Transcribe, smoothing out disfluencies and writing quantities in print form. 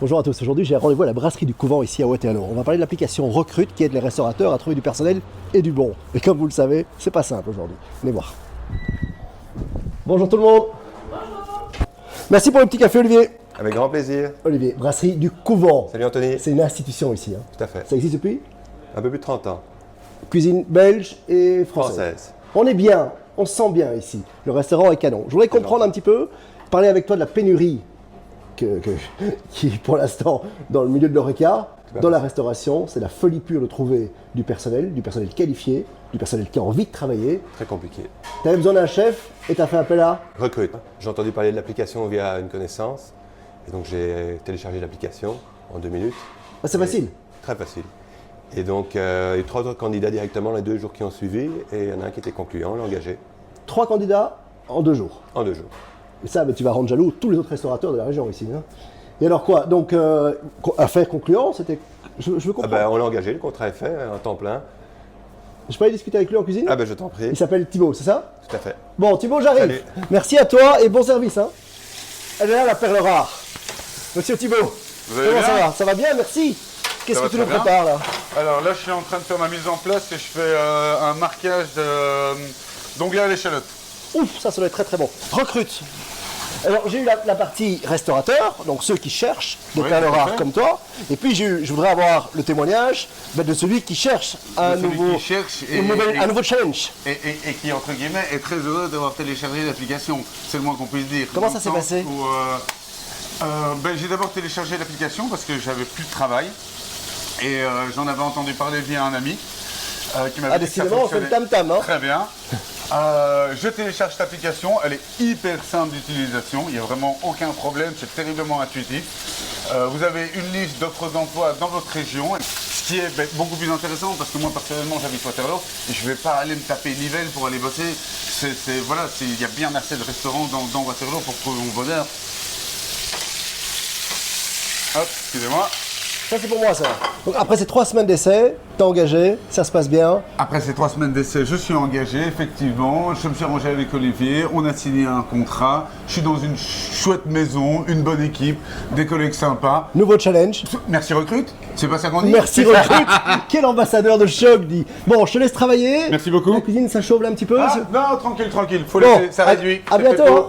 Bonjour à tous, aujourd'hui j'ai un rendez-vous à la brasserie du Couvent ici à Waterloo. On va parler de l'application Recrute qui aide les restaurateurs à trouver du personnel et du bon. Et comme vous le savez, c'est pas simple aujourd'hui. Venez voir. Bonjour tout le monde. Bonjour. Merci pour le petit café Olivier. Avec grand plaisir. Olivier, brasserie du Couvent. Salut Anthony. C'est une institution ici. Hein. Tout à fait. Ça existe depuis Un peu plus de 30 ans. Cuisine belge et française. Française. On est bien, on se sent bien ici. Le restaurant est canon. Je voudrais comprendre un petit peu, parler avec toi de la pénurie qui pour l'instant dans le milieu de l'Horeca, dans la restauration, c'est la folie pure de trouver du personnel qualifié, du personnel qui a envie de travailler. Très compliqué. Tu avais besoin d'un chef et tu as fait appel à... Recrute. J'ai entendu parler de l'application via une connaissance. Et donc j'ai téléchargé l'application en 2 minutes. Ah, c'est facile. Très facile. Et donc il y a eu 3 autres candidats directement les 2 jours qui ont suivi. Et il y en a un qui était concluant, on l'a engagé. 3 candidats en 2 jours. En 2 jours. Et ça, tu vas rendre jaloux tous les autres restaurateurs de la région ici. Hein. Et alors quoi? Donc, affaire concluant, c'était... Je veux comprendre. On l'a engagé, le contrat est fait, en temps plein. Je peux aller discuter avec lui en cuisine? Je t'en prie. Il s'appelle Thibaut, c'est ça? Tout à fait. Bon, Thibaut, j'arrive. Salut. Merci à toi et bon service. Hein. Elle est là, la perle rare. Monsieur Thibaut, Vous allez comment bien? ça va? Ça va bien, merci. Qu'est-ce Ça que va tu nous très bien. prépares là? Alors là, je suis en train de faire ma mise en place et je fais un marquage d'onglet à l'échalote. Ouf, ça doit être très très bon. Recrute. Alors j'ai eu la partie restaurateur, donc ceux qui cherchent des Oui, perles tout à rares fait. comme toi. Et puis je voudrais avoir le témoignage de celui qui cherche un celui nouveau, qui cherche un nouveau challenge. et qui, entre guillemets, est très heureux d'avoir téléchargé l'application. C'est le moins qu'on puisse dire. Comment Dans ça le s'est sens passé? où, j'ai d'abord téléchargé l'application parce que j'avais plus de travail. Et j'en avais entendu parler via un ami qui m'avait dit que ça Décidément, on fait le fonctionnait tam-tam. Hein. très bien. Je télécharge cette application, elle est hyper simple d'utilisation, il n'y a vraiment aucun problème, c'est terriblement intuitif. Vous avez une liste d'offres d'emploi dans votre région, ce qui est beaucoup plus intéressant parce que moi personnellement j'habite Waterloo et je ne vais pas aller me taper Nivelles pour aller bosser. Il y a bien assez de restaurants dans Waterloo pour trouver mon bonheur. Hop, excusez-moi. Ça c'est pour moi ça. Donc après ces 3 semaines d'essai, t'es engagé, ça se passe bien. Après ces 3 semaines d'essai, je suis engagé, effectivement. Je me suis arrangé avec Olivier, on a signé un contrat. Je suis dans une chouette maison, une bonne équipe, des collègues sympas. Nouveau challenge. Merci Recrute, c'est pas ça qu'on dit? Merci Recrute. Quel ambassadeur de choc dit. Bon, je te laisse travailler. Merci beaucoup. La cuisine, ça chauffe là un petit peu. Ah, non, tranquille, faut Bon, laisser, ça réduit. à Ça fait bientôt. beau. Hein.